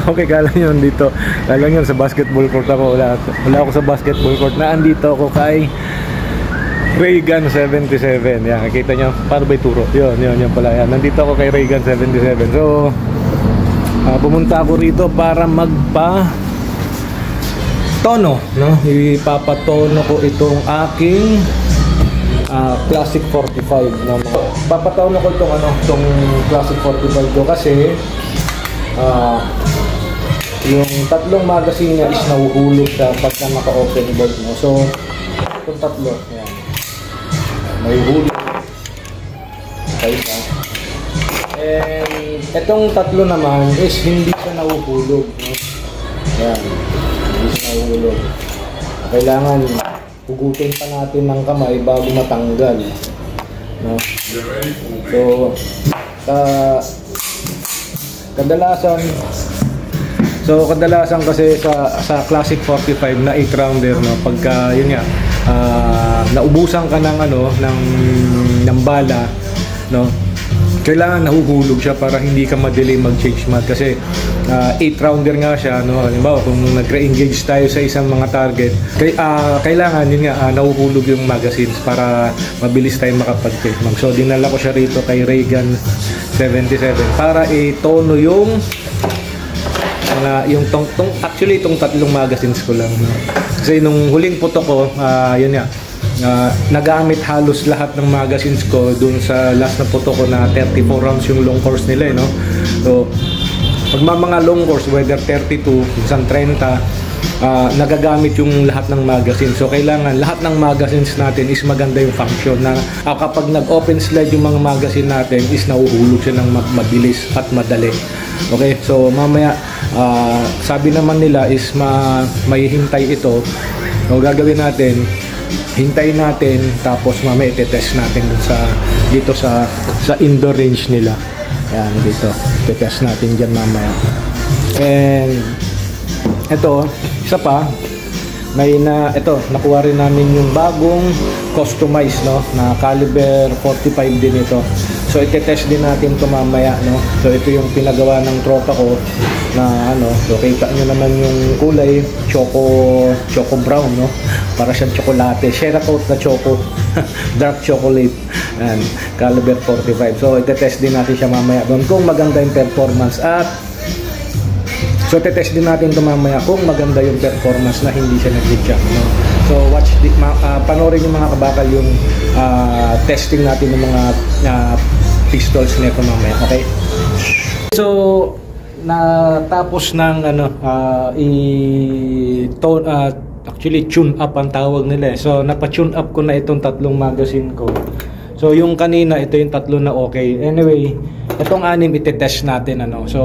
Okay, kala nyo dito. Kala nyo sa basketball court ako. Wala ako sa basketball court. Naandito ako kay Raygun 77. Yan, nakita nyo. Paano ba ituro? Yun pala. Yan. Nandito ako kay Raygun 77. So, pumunta ako rito para tono, no? Ipapatono ko itong aking Classic 45, no? Papatono ko itong Classic 45 ko kasi yung tatlong magazine niya is nahuhulog siya pagka naka-open bolt, no? So, itong tatlo, yan. Nahuhulog. Okay, ha? And itong tatlo naman is hindi siya nahuhulog, no? Yan. Hindi siya nahuhulog. Kailangan hugutin pa natin ng kamay bago matanggal, no? So, kadalasan kasi sa Classic 45 na 8 rounder, no, pagka yun nga naubusan ka ng bala, no, kailangan nahuhulog siya para hindi ka ma-delay mag-change mag kasi 8 rounder nga siya, no. Halimbawa kung nagre-engage tayo sa isang mga target, kailangan yun nga nahuhulog yung magazines para mabilis tayo makapag-change mag. So dinala ko siya rito kay Raygun 77 para i-tono yung actually itong tatlong magazines ko lang, no? Kasi nung huling putok ko, yun nga, nagamit halos lahat ng magazines ko dun sa last na putok ko na 34 rounds yung long course nila, no? So pag mga long course, whether 32, minsan 30, nagagamit yung lahat ng magazine. So kailangan lahat ng magazines natin is maganda yung function na kapag nag-open slide yung mga magazine natin is nahuhulog siya ng mabilis at madali. Okay, so mamaya sabi naman nila is may hintay ito. So gagawin natin, hintayin natin, tapos mamaya i-test natin dito sa indoor range nila. Yan, dito i-test natin dyan mamaya. And ito, isa pa, nakuha rin namin yung bagong customized, no, na caliber 45 din ito. So i-test din natin ito mamaya, no. So ito yung pinagawa ng tropa ko na so kita nyo naman yung kulay choco brown, no, para siyang tsokolate, Cerakote na choco dark chocolate, and caliber 45. So i-test din natin siya mamaya doon kung maganda yung performance at so i-test din natin ito mamaya kung maganda yung performance na hindi siya nag-check, no. So watch panoorin yung mga kabakal yung testing natin ng mga pistols nito mamaya, okay? So natapos ng actually tune up ang tawag nila. So napa-tune up ko na itong tatlong magazine ko. So yung kanina, ito yung tatlo na okay. Anyway, itong anim itetest natin, So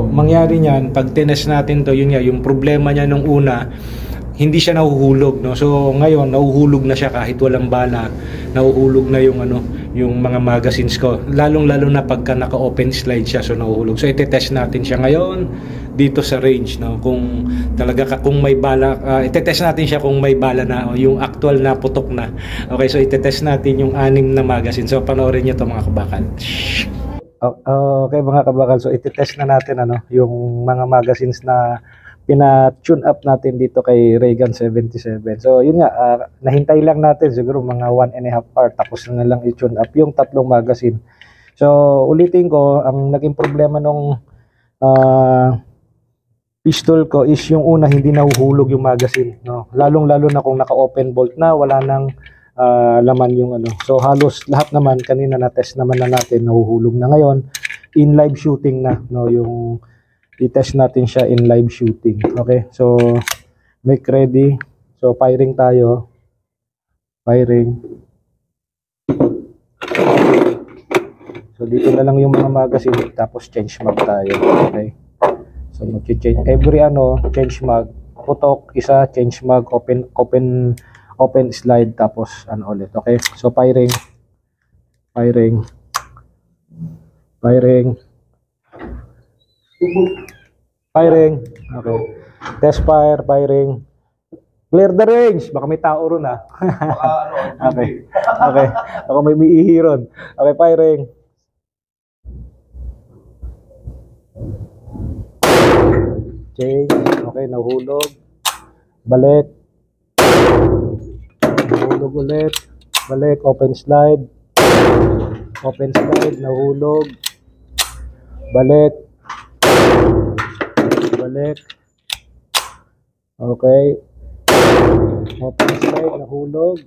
mangyari niyan pag tinest natin to, yun nga yung problema niya nung una, hindi siya nahuhulog, no. So ngayon nahuhulog na siya kahit walang bala. Nahuhulog na yung yung mga magazines ko. Lalong-lalo na pagka naka-open slide siya, so nahuhulog. So itetest natin siya ngayon dito sa range, no. Kung talaga kung may bala, itetest natin siya kung may bala na, yung actual na putok na. Okay, so itetest natin yung 6 na magazine. So panoorin niyo 'to mga kabakal. Okay mga kabakal, so itetest na natin yung mga magazines na pina-tune up natin dito kay Raygun 77. So yun nga, nahintay lang natin siguro mga 1.5 hour tapos na lang i-tune up yung tatlong magazine. So ulitin ko, ang naging problema nung pistol ko is yung una, hindi nahuhulog yung magazine, no. Lalong-lalo na kung naka-open bolt na, wala nang laman yung So halos lahat naman kanina na test naman na natin, nahuhulog na ngayon. In live shooting na, no, yung i-test natin siya in live shooting. Okay, so make ready. So firing tayo. Firing. So dito na lang yung mga magazine, tapos change mag tayo. Okay. So mag-change every change mag, putok isa, change mag, open slide, tapos ulit. Okay. So firing. Firing. Okay. Test fire, firing. Clear the range. Baka may tao ron, Okay. Okay. Ako may ihi ron. Okay, firing. change. Okay, nahulog. Balik. Nahulog ulit. Balik, open slide. Open slide, nahulog. Balik. Balik. Okay. Open slide, nahulog.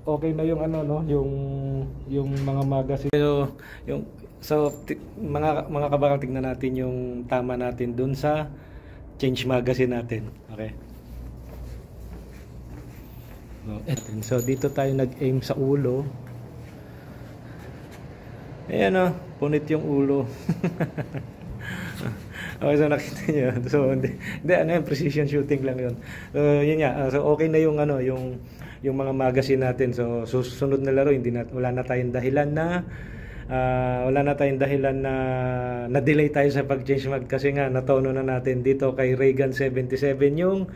Okay na yung ano no, yung mga magazine. So mga kabakal, tingnan natin yung tama natin dun sa change magazine natin. Okay. So dito tayo nag-aim sa ulo. Ayan o, punit yung ulo. Okay, so nakita nyo. So hindi ano yun, precision shooting lang yun. So yun nga, so okay na yung ano, yung mga magazine natin. So susunod na laro, wala na tayong dahilan na na-delay tayo sa pag-change mag, kasi nga natono na natin dito kay Raygun 77 yung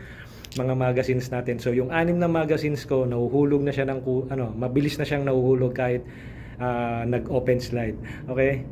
mga magazines natin. So yung 6 na magazines ko, nahuhulog na siya ng mabilis na siyang nahuhulog kahit nag-open slide. Okay?